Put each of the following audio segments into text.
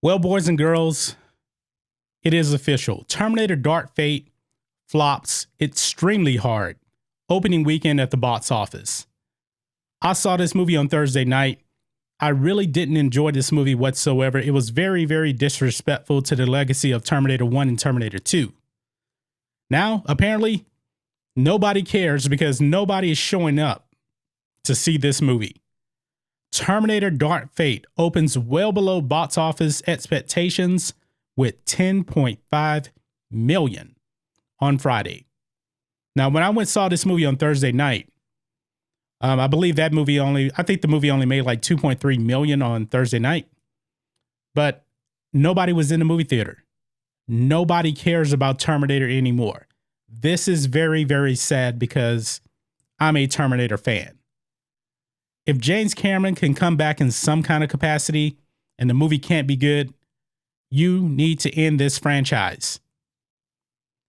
Well, boys and girls, it is official. Terminator Dark Fate flops extremely hard opening weekend at the box office. I saw this movie on Thursday night. I really didn't enjoy this movie whatsoever. It was very, very disrespectful to the legacy of Terminator 1 and Terminator 2. Now, apparently, nobody cares because nobody is showing up to see this movie. Terminator Dark Fate opens well below box office expectations with 10.5 million on Friday. Now, when I went and saw this movie on Thursday night, I believe the movie only made like 2.3 million on Thursday night, but nobody was in the movie theater. Nobody cares about Terminator anymore. This is very, very sad because I'm a Terminator fan. If James Cameron can come back in some kind of capacity and the movie can't be good, you need to end this franchise.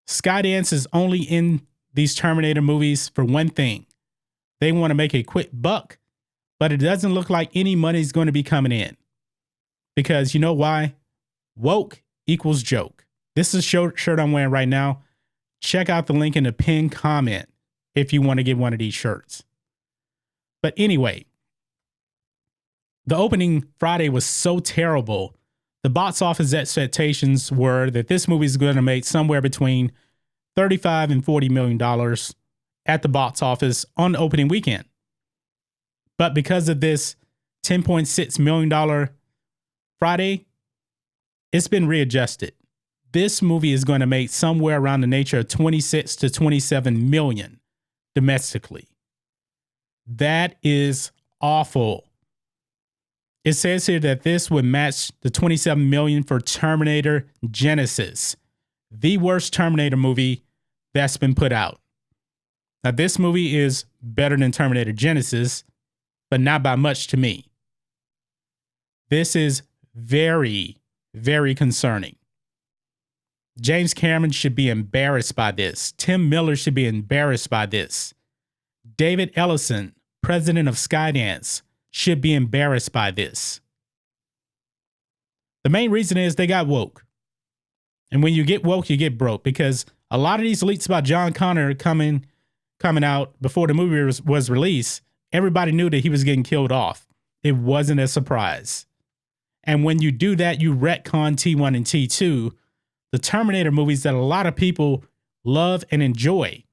Skydance is only in these Terminator movies for one thing. They want to make a quick buck, but it doesn't look like any money is going to be coming in. Because you know why? Woke equals joke. This is a shirt I'm wearing right now. Check out the link in the pinned comment if you want to get one of these shirts. But anyway, the opening Friday was so terrible. The box office expectations were that this movie is going to make somewhere between $35 and $40 million at the box office on the opening weekend. But because of this $10.6 million Friday, it's been readjusted. This movie is going to make somewhere around the nature of 26 to 27 million domestically. That is awful. It says here that this would match the 27 million for Terminator Genesis, the worst Terminator movie that's been put out. Now, this movie is better than Terminator Genesis, but not by much to me. This is very, very concerning. James Cameron should be embarrassed by this. Tim Miller should be embarrassed by this. David Ellison, president of Skydance, should be embarrassed by this. The main reason is they got woke. And when you get woke, you get broke, because a lot of these leaks about John Connor coming out before the movie was released, everybody knew that he was getting killed off. It wasn't a surprise. And when you do that, you retcon T1 and T2, the Terminator movies that a lot of people love and enjoy.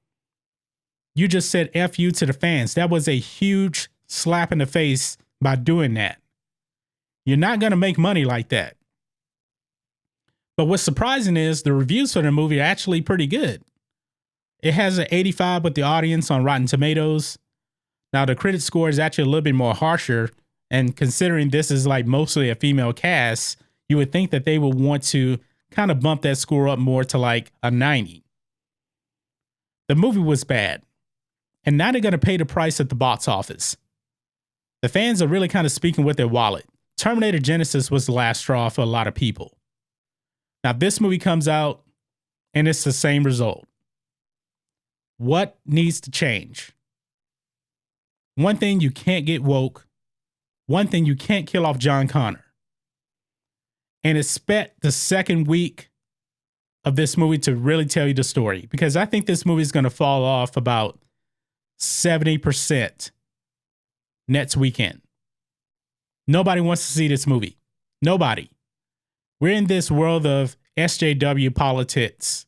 You just said F you to the fans. That was a huge slap in the face by doing that. You're not going to make money like that. But what's surprising is the reviews for the movie are actually pretty good. It has an 85 with the audience on Rotten Tomatoes. Now, the critic score is actually a little bit more harsher. And considering this is like mostly a female cast, you would think that they would want to kind of bump that score up more to like a 90. The movie was bad. And now they're going to pay the price at the box office. The fans are really kind of speaking with their wallet. Terminator Genesis was the last straw for a lot of people. Now, this movie comes out and it's the same result. What needs to change? One thing, you can't get woke. One thing, you can't kill off John Connor. And expect the second week of this movie to really tell you the story. Because I think this movie is going to fall off about 70% next weekend. Nobody wants to see this movie. Nobody. We're in this world of SJW Politics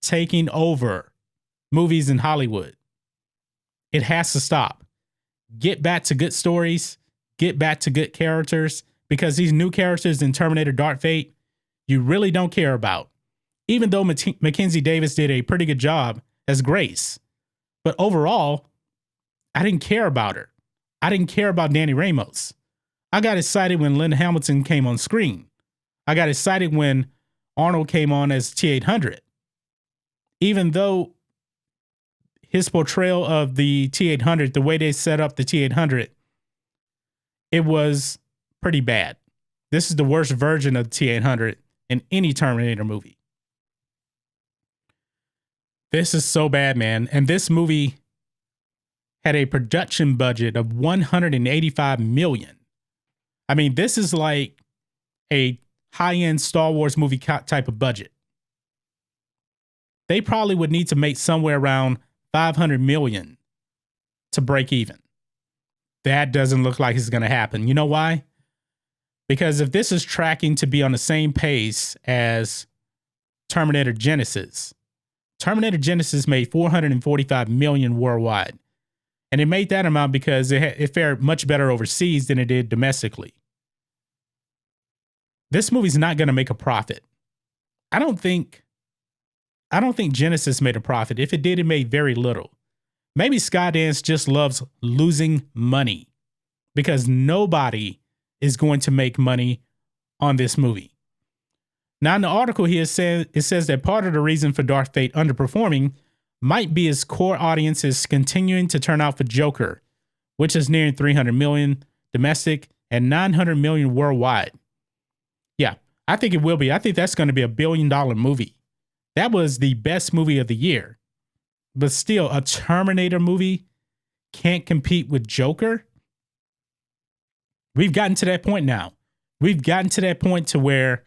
taking over movies in Hollywood. It has to stop. Get back to good stories. Get back to good characters. Because these new characters in Terminator Dark Fate, you really don't care about. Even though Mackenzie Davis did a pretty good job as Grace. But overall, I didn't care about her. I didn't care about Danny Ramos. I got excited when Linda Hamilton came on screen. I got excited when Arnold came on as T-800. Even though his portrayal of the T-800, the way they set up the T-800, it was pretty bad. This is the worst version of the T-800 in any Terminator movie. This is so bad, man. And this movie had a production budget of $185 million. I mean, this is like a high-end Star Wars movie type of budget. They probably would need to make somewhere around $500 million to break even. That doesn't look like it's going to happen. You know why? Because if this is tracking to be on the same pace as Terminator Genisys made $445 million worldwide. And it made that amount because it fared much better overseas than it did domestically. This movie's not going to make a profit. I don't think Genisys made a profit. If it did, it made very little. Maybe Skydance just loves losing money because nobody is going to make money on this movie. Now, in the article here, it says that part of the reason for Dark Fate underperforming might be its core audience is continuing to turn out for Joker, which is nearing $300 million domestic and $900 million worldwide. Yeah, I think it will be. I think that's going to be $1 billion movie. That was the best movie of the year. But still, a Terminator movie can't compete with Joker. We've gotten to that point now. We've gotten to that point to where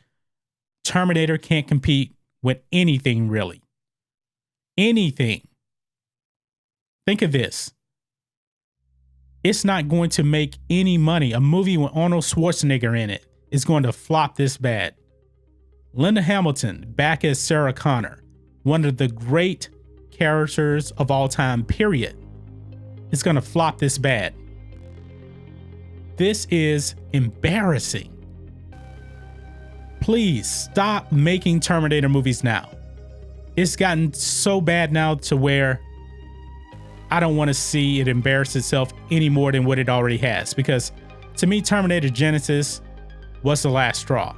Terminator can't compete with anything, really. Anything. Think of this. It's not going to make any money. A movie with Arnold Schwarzenegger in it is going to flop this bad. Linda Hamilton back as Sarah Connor, one of the great characters of all time, period. It's going to flop this bad. This is embarrassing. Please stop making Terminator movies now. It's gotten so bad now to where I don't want to see it embarrass itself any more than what it already has. Because to me, Terminator Genisys was the last straw.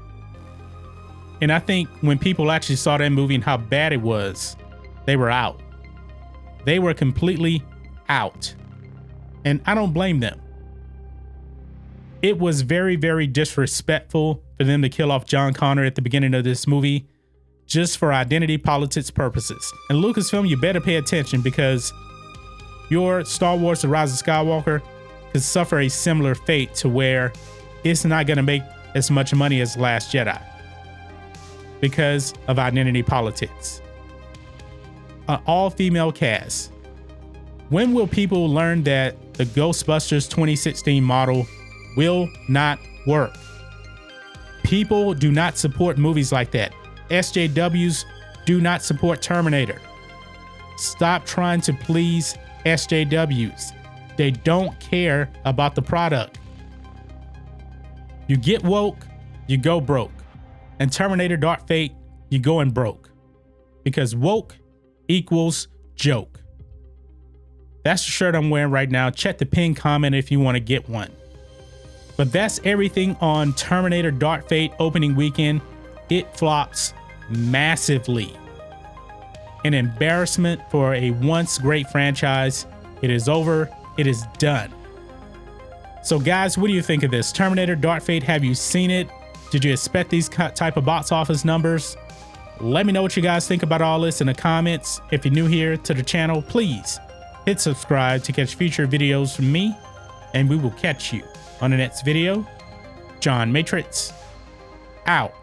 And I think when people actually saw that movie and how bad it was, they were out. They were completely out. And I don't blame them. It was very, very disrespectful for them to kill off John Connor at the beginning of this movie just for identity politics purposes. And Lucasfilm, you better pay attention because your Star Wars The Rise of Skywalker could suffer a similar fate to where it's not going to make as much money as Last Jedi because of identity politics. An all-female cast. When will people learn that the Ghostbusters 2016 model will not work? People do not support movies like that. SJWs do not support Terminator. Stop trying to please SJWs. They don't care about the product. You get woke, you go broke. And Terminator Dark Fate, you going broke. Because woke equals joke. That's the shirt I'm wearing right now. Check the pinned comment if you want to get one. But that's everything on Terminator Dark Fate opening weekend. It flops massively. An embarrassment for a once great franchise. It is over. It is done. So guys, what do you think of this? Terminator Dark Fate, have you seen it? Did you expect these type of box office numbers? Let me know what you guys think about all this in the comments. If you're new here to the channel, please hit subscribe to catch future videos from me, and we will catch you on the next video. John Matrixx, out.